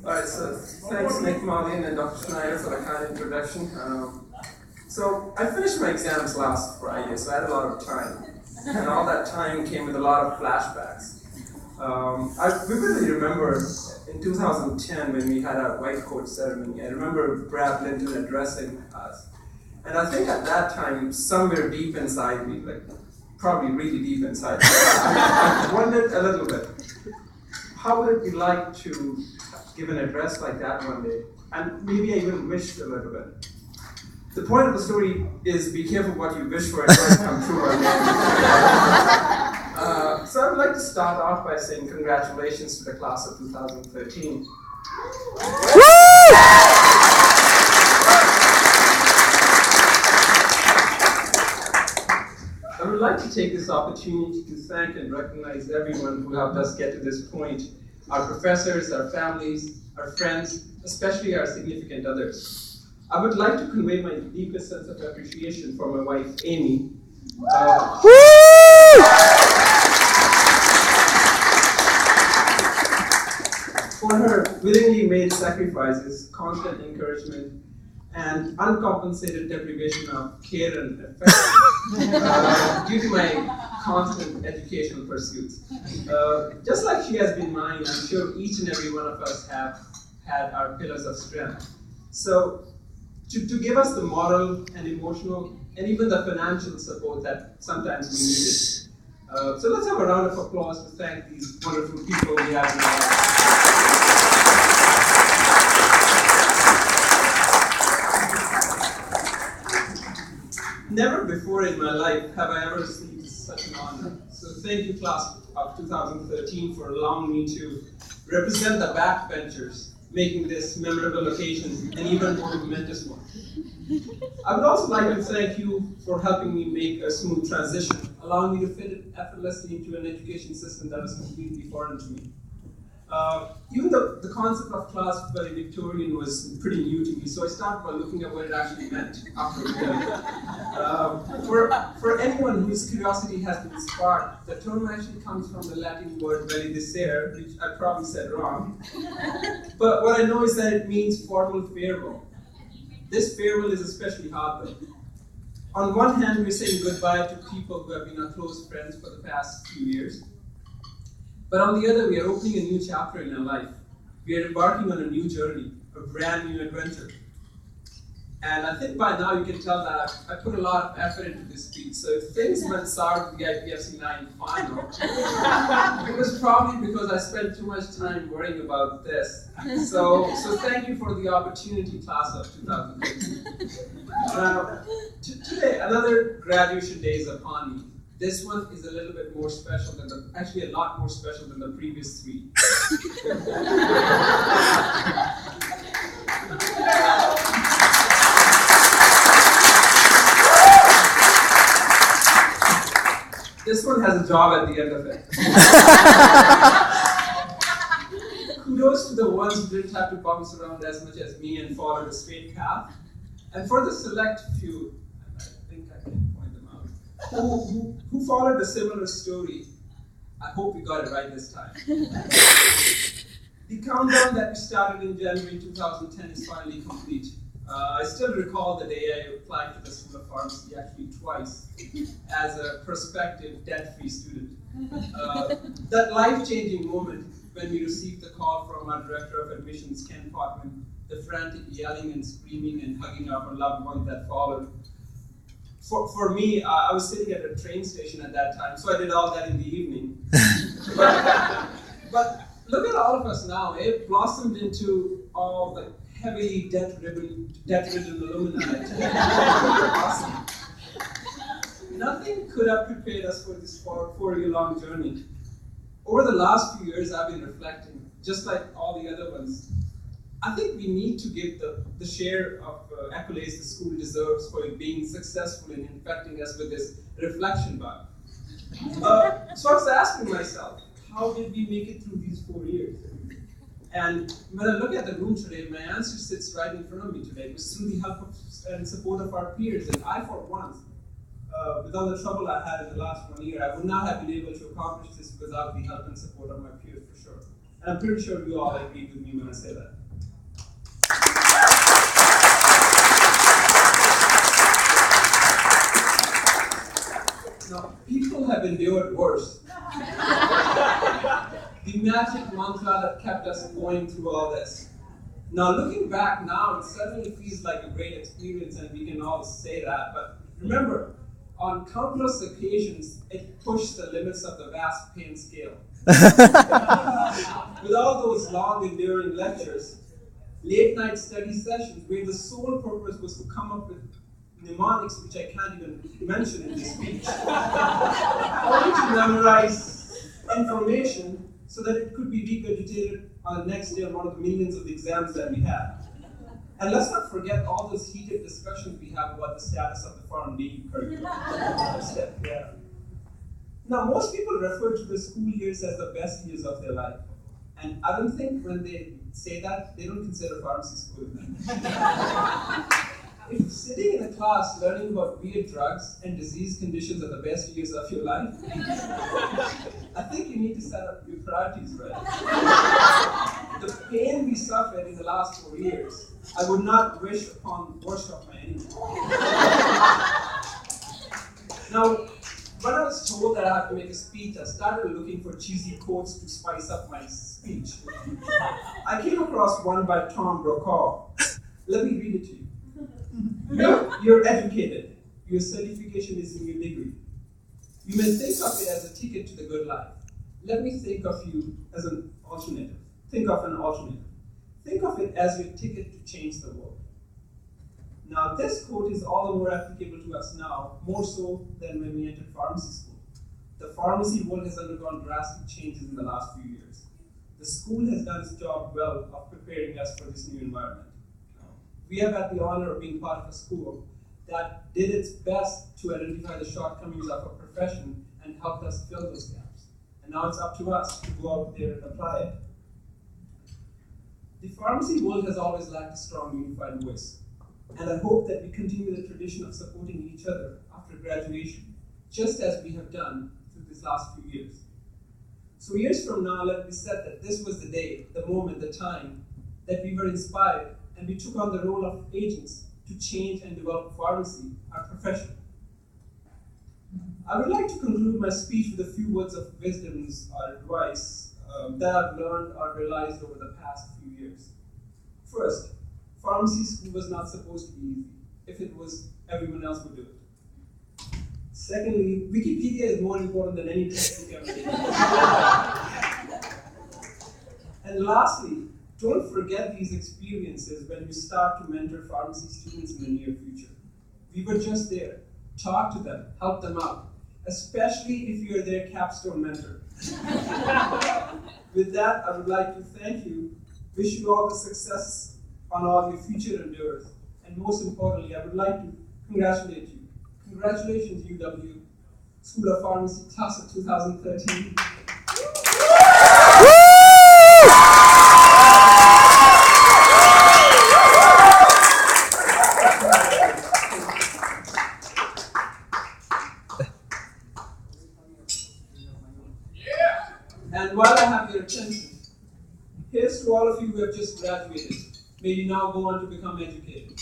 Alright, so thanks Nick, Marlene, and Dr. Schneider for the kind introduction. So I finished my exams last Friday, so I had a lot of time. And all that time came with a lot of flashbacks. I vividly remember in 2010 when we had our white coat ceremony, I remember Brad Linton addressing us. And I think at that time, somewhere deep inside me, like probably really deep inside me, I wondered a little bit, how would it be like to give an address like that one day? And maybe I even wished a little bit. The point of the story is be careful what you wish for, it might come true one day. So I would like to start off by saying congratulations to the class of 2013. I would like to take this opportunity to thank and recognize everyone who helped us get to this point. Our professors, our families, our friends, especially our significant others. I would like to convey my deepest sense of appreciation for my wife, Amy. For her willingly made sacrifices, constant encouragement, and uncompensated deprivation of care and affection due to my constant educational pursuits. Just like she has been mine, I'm sure each and every one of us have had our pillars of strength. So, to give us the moral and emotional and even the financial support that sometimes we needed. So let's have a round of applause to thank these wonderful people we have in our lives. Never before in my life have I ever received such an honor. So thank you, class of 2013, for allowing me to represent the backbenchers, making this memorable occasion an even more momentous one. I would also like to thank you for helping me make a smooth transition, allowing me to fit it effortlessly into an education system that was completely foreign to me. Even the concept of class Valedictorian was pretty new to me, so I started by looking at what it actually meant after for anyone whose curiosity has been sparked, the term actually comes from the Latin word valedicere, which I probably said wrong. But what I know is that it means formal farewell. This farewell is especially hard though. On one hand, we're saying goodbye to people who have been our close friends for the past few years. But on the other, we are opening a new chapter in our life. We are embarking on a new journey, a brand new adventure. And I think by now you can tell that I put a lot of effort into this speech. So if things went sour with the IPFC 9 final, it was probably because I spent too much time worrying about this. So thank you for the opportunity, class of 2013. Today, another graduation day is upon me. This one is a little bit more special than actually a lot more special than the previous three. This one has a job at the end of it. Kudos to the ones who didn't have to bounce around as much as me and follow the straight path. And for the select few, I think I can point them out, who followed a similar story, I hope we got it right this time. The countdown that we started in January 2010 is finally complete. I still recall the day I applied to the School of Pharmacy, actually twice, as a prospective debt-free student. That life-changing moment when we received the call from our Director of Admissions, Ken Potman, the frantic yelling and screaming and hugging of our loved one that followed. For me, I was sitting at a train station at that time, so I did all that in the evening. But look at all of us now. It blossomed into all the heavily debt-ridden alumni. Awesome. Nothing could have prepared us for this four-year-long journey. Over the last few years, I've been reflecting, just like all the other ones. I think we need to give the share of accolades the school deserves for being successful in infecting us with this reflection bug. So I was asking myself, how did we make it through these 4 years? And when I look at the room today, my answer sits right in front of me today. It was through the help and support of our peers. And I, for once, with all the trouble I had in the last 1 year, I would not have been able to accomplish this without the help and support of my peers, for sure. And I'm pretty sure you all agree with me when I say that. Now, people have endured worse. The magic mantra that kept us going through all this. Now, looking back now, it certainly feels like a great experience, and we can all say that. But remember, on countless occasions, it pushed the limits of the vast pain scale. With all those long, enduring lectures, late-night study sessions, where the sole purpose was to come up with mnemonics, which I can't even mention in this speech, only to memorize information so that it could be regurgitated on the next day on one of the millions of exams that we had. And let's not forget all those heated discussions we have about the status of the foreign league curriculum. Now, most people refer to the school years as the best years of their life. And I don't think when they say that, they don't consider pharmacy school. If sitting in a class learning about weird drugs and disease conditions are the best years of your life, I think you need to set up your priorities right. The pain we suffered in the last 4 years, I would not wish upon the worst of my enemy. Now, when I was told that I had to make a speech, I started looking for cheesy quotes to spice up my speech. I came across one by Tom Brokaw. Let me read it to you. You're educated. Your certification is in your degree. You may think of it as a ticket to the good life. Let me think of you as an alternative. Think of an alternative. Think of it as your ticket to change the world. Now, this quote is all the more applicable to us now, more so than when we entered pharmacy school. The pharmacy world has undergone drastic changes in the last few years. The school has done its job well of preparing us for this new environment. We have had the honor of being part of a school that did its best to identify the shortcomings of our profession and helped us fill those gaps. And now it's up to us to go out there and apply it. The pharmacy world has always lacked a strong, unified voice. And I hope that we continue the tradition of supporting each other after graduation, just as we have done through these last few years. So years from now, let me set that this was the day, the moment, the time that we were inspired and we took on the role of agents to change and develop pharmacy, our profession. I would like to conclude my speech with a few words of wisdom or advice that I've learned or realized over the past few years. First, pharmacy school was not supposed to be easy. If it was, everyone else would do it. Secondly, Wikipedia is more important than any textbook ever did. And lastly, don't forget these experiences when you start to mentor pharmacy students in the near future. We were just there. Talk to them, help them out, especially if you're their capstone mentor. With that, I would like to thank you, wish you all the success on all your future endeavors, and most importantly, I would like to congratulate you. Congratulations, UW, School of Pharmacy, class of 2013. And while I have your attention, here's to all of you who have just graduated. May you now go on to become educated.